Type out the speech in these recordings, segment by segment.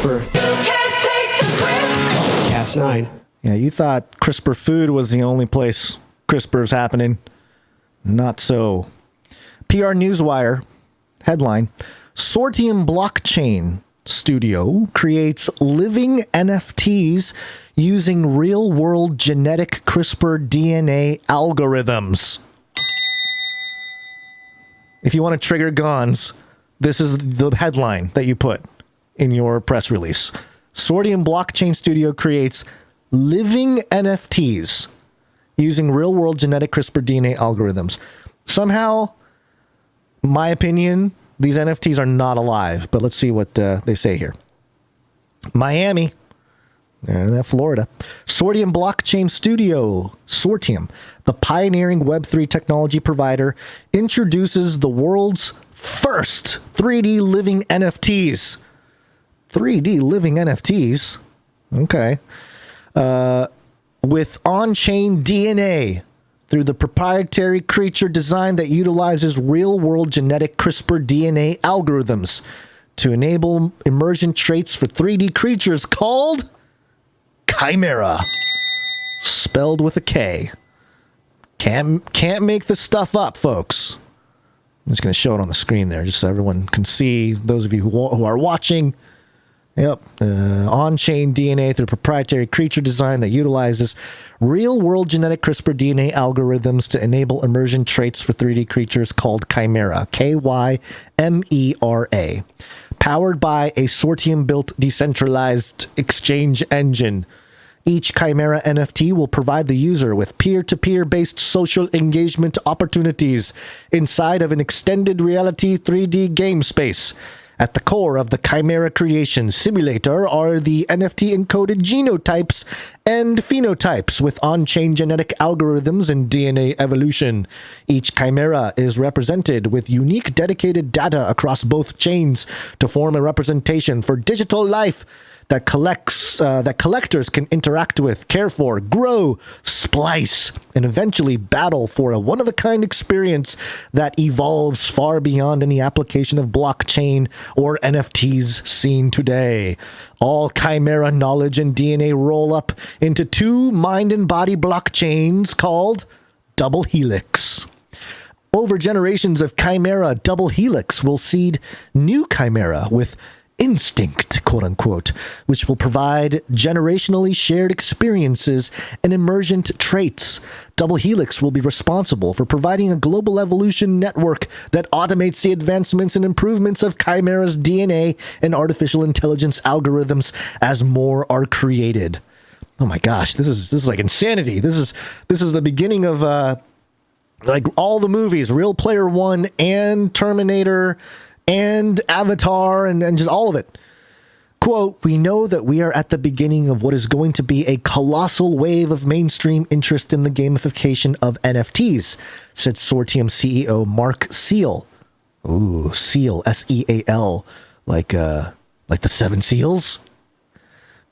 CRISPR. Cas9. Yeah, you thought CRISPR Food was the only place CRISPR's happening. Not so. PR Newswire headline: Sortium Blockchain Studio creates living NFTs using real-world genetic CRISPR DNA algorithms. If you want to trigger Gons, this is the headline that you put in your press release. Sortium Blockchain Studio creates living NFTs using real-world genetic CRISPR DNA algorithms. Somehow, my opinion, these NFTs are not alive, but let's see what they say here. Miami, Florida. Sortium Blockchain Studio, Sortium, the pioneering Web3 technology provider, introduces the world's first 3D living NFTs. 3D living NFTs? Okay. With on-chain DNA through the proprietary creature design that utilizes real-world genetic CRISPR DNA algorithms to enable emergent traits for 3D creatures called Chimera, spelled with a K. Can't make this stuff up, folks. I'm just going to show it on the screen there, just so everyone can see. Those of you who are watching. Yep, on-chain DNA through proprietary creature design that utilizes real-world genetic CRISPR DNA algorithms to enable emergent traits for 3D creatures called Chimera, Chimera, powered by a Sortium-built decentralized exchange engine. Each Chimera NFT will provide the user with peer-to-peer based social engagement opportunities inside of an extended reality 3D game space. At the core of the Chimera creation simulator are the NFT-encoded genotypes and phenotypes with on-chain genetic algorithms and DNA evolution. Each Chimera is represented with unique dedicated data across both chains to form a representation for digital life that collectors can interact with, care for, grow, splice, and eventually battle for a one-of-a-kind experience that evolves far beyond any application of blockchain or NFTs seen today. All Chimera knowledge and DNA roll up into two mind and body blockchains called Double Helix. Over generations of Chimera, Double Helix will seed new Chimera with instinct, quote unquote, which will provide generationally shared experiences and emergent traits. Double Helix will be responsible for providing a global evolution network that automates the advancements and improvements of Chimera's DNA and artificial intelligence algorithms as more are created. Oh my gosh, this is like insanity. This is the beginning of like all the movies, Real Player One and Terminator and Avatar and just all of it. Quote, "We know that we are at the beginning of what is going to be a colossal wave of mainstream interest in the gamification of NFTs," said Sortium CEO Mark Seal. Ooh, Seal, S-E-A-L, like the Seven Seals.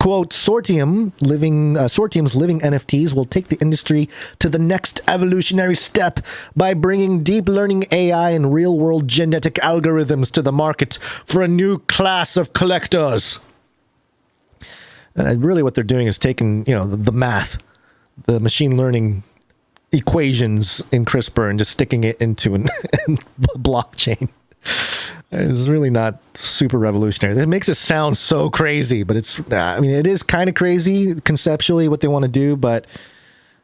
Quote, Sortium's living NFTs will take the industry to the next evolutionary step by bringing deep learning AI and real-world genetic algorithms to the market for a new class of collectors. And really what they're doing is taking, the math, the machine learning equations in CRISPR and just sticking it into a blockchain. It's really not super revolutionary. It makes it sound so crazy, but it is kind of crazy conceptually what they want to do, but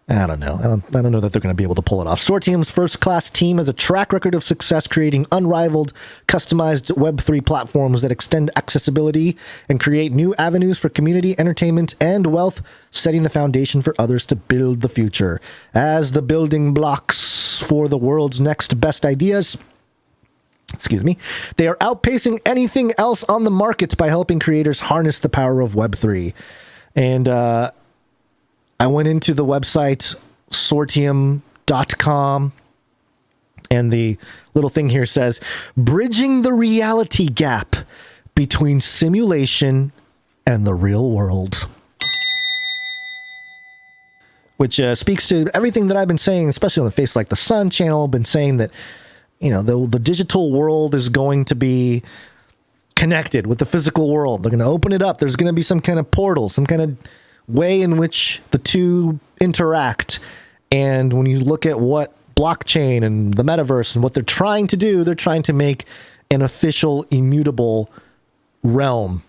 I don't know. I don't know that they're going to be able to pull it off. Sortium's first-class team has a track record of success creating unrivaled, customized Web3 platforms that extend accessibility and create new avenues for community, entertainment, and wealth, setting the foundation for others to build the future. As the building blocks for the world's next best ideas, they are outpacing anything else on the market by helping creators harness the power of Web3. And I went into the website sortium.com, and the little thing here says, bridging the reality gap between simulation and the real world. Which speaks to everything that I've been saying, especially on the Face Like the Sun channel. I've been saying that the digital world is going to be connected with the physical world. They're going to open it up. There's going to be some kind of portal, some kind of way in which the two interact. And when you look at what blockchain and the metaverse and what they're trying to do, they're trying to make an official, immutable realm,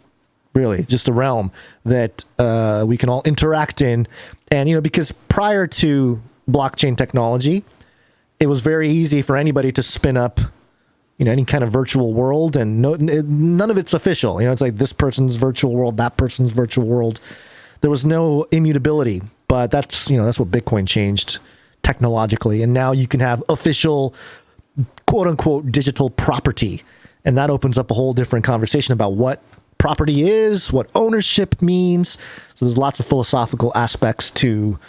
really, just a realm that we can all interact in. And, because prior to blockchain technology, it was very easy for anybody to spin up any kind of virtual world, and none of it's official. It's like this person's virtual world, that person's virtual world. There was no immutability, but that's what Bitcoin changed technologically. And now you can have official, quote unquote, digital property. And that opens up a whole different conversation about what property is, what ownership means. So there's lots of philosophical aspects to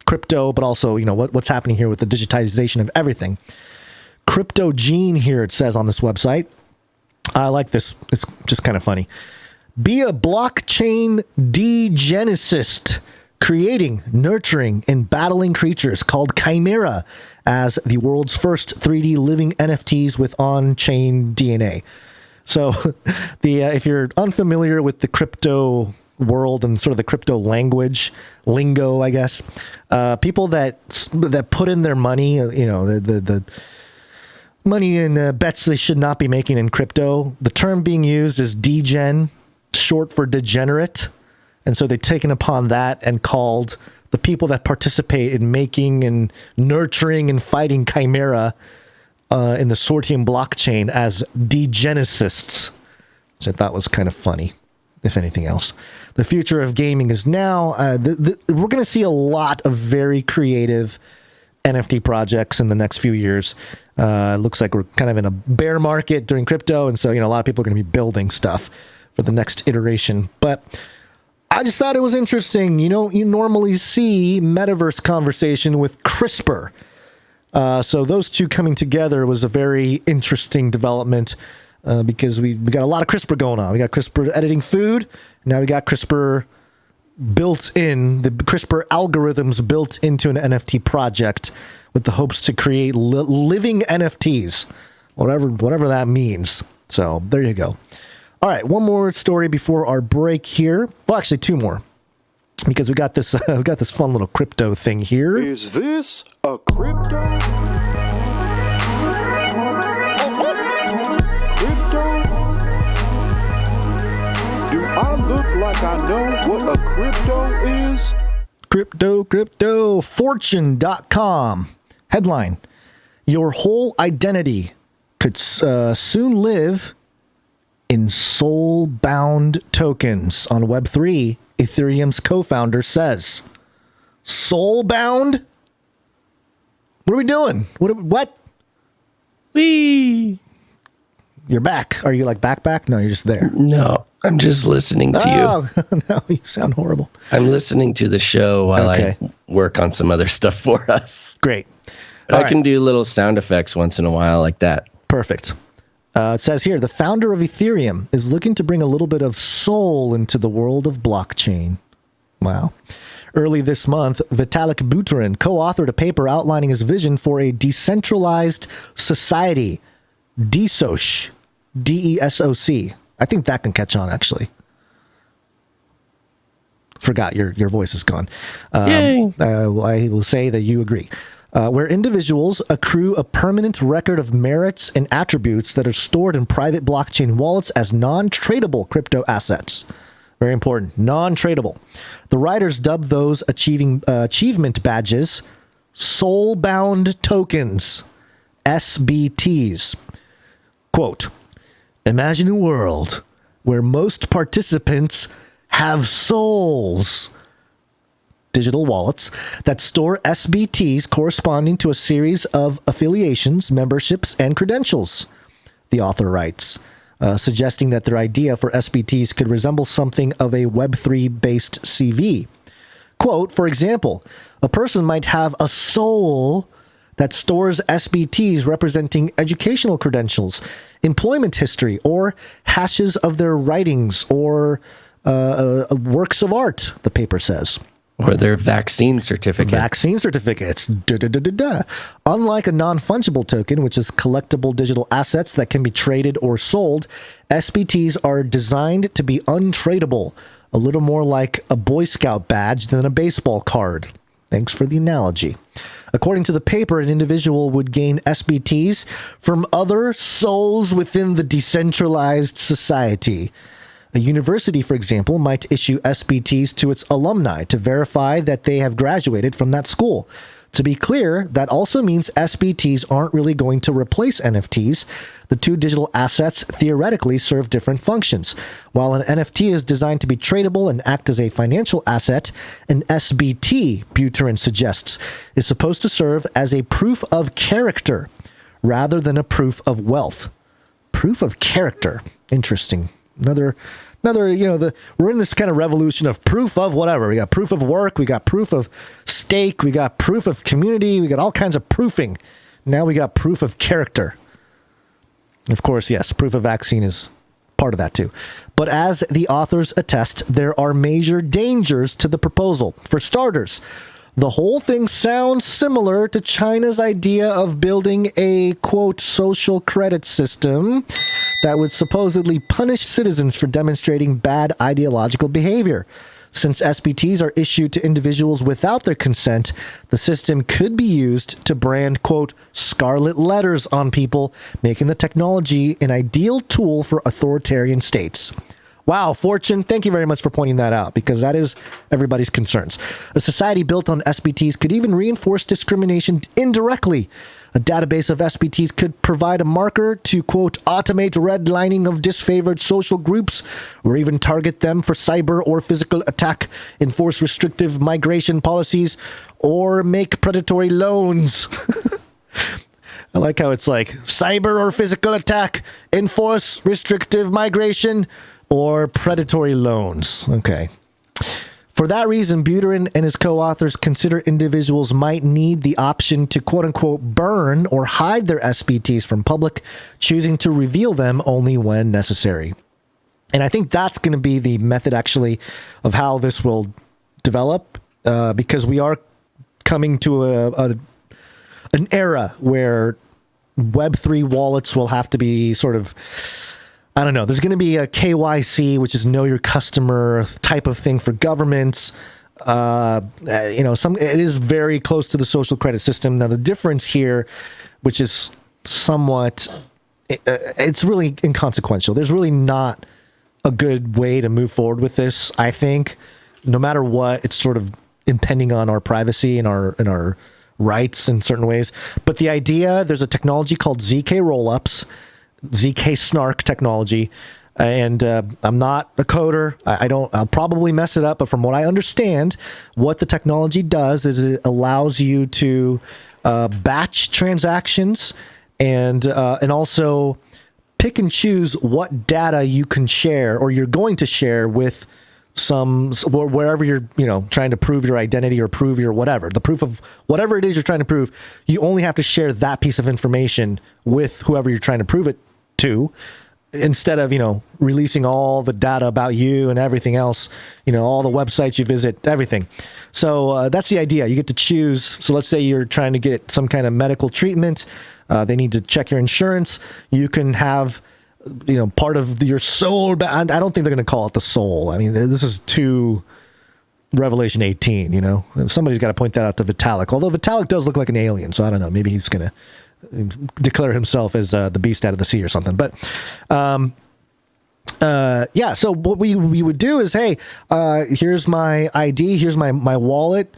crypto, but also, what's happening here with the digitization of everything. Crypto Gene here, it says on this website. I like this. It's just kind of funny. Be a blockchain degenicist, creating, nurturing, and battling creatures called Chimera as the world's first 3D living NFTs with on-chain DNA. So if you're unfamiliar with the crypto world and sort of the crypto lingo, I guess, people that put in their money, the money and bets they should not be making in crypto. The term being used is degen, short for degenerate. And so they've taken upon that and called the people that participate in making and nurturing and fighting Chimera in the Sortium blockchain as degenicists, which I thought was kind of funny, if anything else. The future of gaming is now. We're going to see a lot of very creative NFT projects in the next few years. It looks like we're kind of in a bear market during crypto, and so a lot of people are going to be building stuff for the next iteration. But I just thought it was interesting. You normally see metaverse conversation with CRISPR. So those two coming together was a very interesting development because we got a lot of CRISPR going on. We got CRISPR editing food. Now we got CRISPR built in, the CRISPR algorithms built into an NFT project with the hopes to create living NFTs, whatever that means. So there you go. All right, one more story before our break here. Well, actually, two more, because we got this fun little crypto thing here. Is this a crypto? Crypto? Do I look like I know what a crypto is? Crypto. Fortune.com. Headline: Your whole identity could soon live in soul-bound tokens on Web3, Ethereum's co-founder says. Soul-bound? What are we doing? What? Wee. You're back. Are you like back? No, you're just there. No, I'm just listening to you. Oh, no, you sound horrible. I'm listening to the show while I work on some other stuff for us. Great. I can do little sound effects once in a while like that. Perfect. It says here, the founder of Ethereum is looking to bring a little bit of soul into the world of blockchain. Wow. Early this month, Vitalik Buterin co-authored a paper outlining his vision for a decentralized society. DeSoc. DESOC. I think that can catch on, actually. Forgot your voice is gone. Yay. I will say that you agree. Where individuals accrue a permanent record of merits and attributes that are stored in private blockchain wallets as non-tradable crypto assets. Very important. Non-tradable. The writers dubbed those achievement badges soul-bound tokens, SBTs. Quote, imagine a world where most participants have souls, digital wallets, that store SBTs corresponding to a series of affiliations, memberships, and credentials, the author writes, suggesting that their idea for SBTs could resemble something of a Web3-based CV. Quote, for example, a person might have a soul that stores SBTs representing educational credentials, employment history, or hashes of their writings or works of art, the paper says. Or their vaccine certificate. Vaccine certificates. Unlike a non-fungible token, which is collectible digital assets that can be traded or sold, SBTs are designed to be untradeable, a little more like a Boy Scout badge than a baseball card. Thanks for the analogy. According to the paper, an individual would gain SBTs from other souls within the decentralized society. A university, for example, might issue SBTs to its alumni to verify that they have graduated from that school. To be clear, that also means SBTs aren't really going to replace NFTs. The two digital assets theoretically serve different functions. While an NFT is designed to be tradable and act as a financial asset, an SBT, Buterin suggests, is supposed to serve as a proof of character rather than a proof of wealth. Proof of character. Interesting. Another, we're in this kind of revolution of proof of whatever. We got proof of work, we got proof of stake, we got proof of community, we got all kinds of proofing. Now we got proof of character. And of course, yes, proof of vaccine is part of that too. But as the authors attest, there are major dangers to the proposal. For starters, the whole thing sounds similar to China's idea of building a, quote, social credit system that would supposedly punish citizens for demonstrating bad ideological behavior. Since SBTs are issued to individuals without their consent, the system could be used to brand, quote, scarlet letters on people, making the technology an ideal tool for authoritarian states. Wow, Fortune, thank you very much for pointing that out, because that is everybody's concerns. A society built on SBTs could even reinforce discrimination indirectly. A database of SBTs could provide a marker to, quote, automate redlining of disfavored social groups, or even target them for cyber or physical attack, enforce restrictive migration policies, or make predatory loans. I like how it's like cyber or physical attack, enforce restrictive migration, or predatory loans. Okay. For that reason, Buterin and his co-authors consider individuals might need the option to quote-unquote burn or hide their SBTs from public, choosing to reveal them only when necessary. And I think that's going to be the method, actually, of how this will develop, because we are coming to an era where Web3 wallets will have to be sort of, I don't know, there's going to be a KYC, which is know your customer type of thing for governments. It is very close to the social credit system. Now, the difference here, which is somewhat, it's really inconsequential. There's really not a good way to move forward with this. I think no matter what, it's sort of impending on our privacy and our rights in certain ways. But the idea, there's a technology called ZK rollups, ZK snark technology, and I'm not a coder. I'll probably mess it up, but from what I understand, what the technology does is it allows you to batch transactions and also pick and choose what data you can share or you're going to share with wherever you're trying to prove your identity or prove your whatever, the proof of whatever it is you're trying to prove. You only have to share that piece of information with whoever you're trying to prove it to, instead of releasing all the data about you and everything else, all the websites you visit, everything. So that's the idea. You get to choose. So let's say you're trying to get some kind of medical treatment. They need to check your insurance. You can have part of your soul. I don't think they're going to call it the soul. I mean, this is too Revelation 18, Somebody's got to point that out to Vitalik. Although Vitalik does look like an alien, so I don't know. Maybe he's going to declare himself as the beast out of the sea or something. But so what we would do is, hey, here's my ID, here's my wallet,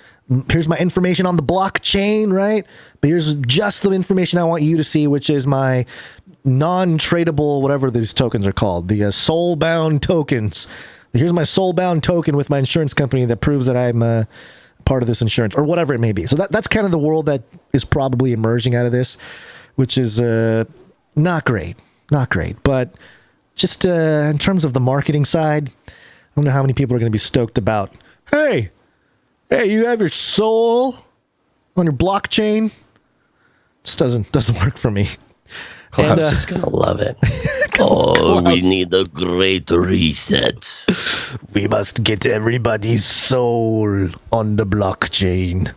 here's my information on the blockchain, right? But here's just the information I want you to see, which is my non-tradable, whatever these tokens are called, the soul-bound tokens. Here's my soul-bound token with my insurance company that proves that I'm part of this insurance, or whatever it may be. So that's kind of the world that is probably emerging out of this, which is not great. But just in terms of the marketing side, I don't know how many people are going to be stoked about, hey, you have your soul on your blockchain. Just doesn't work for me. Clubhouse is going to love it. Oh, we need a great reset. We must get everybody's soul on the blockchain.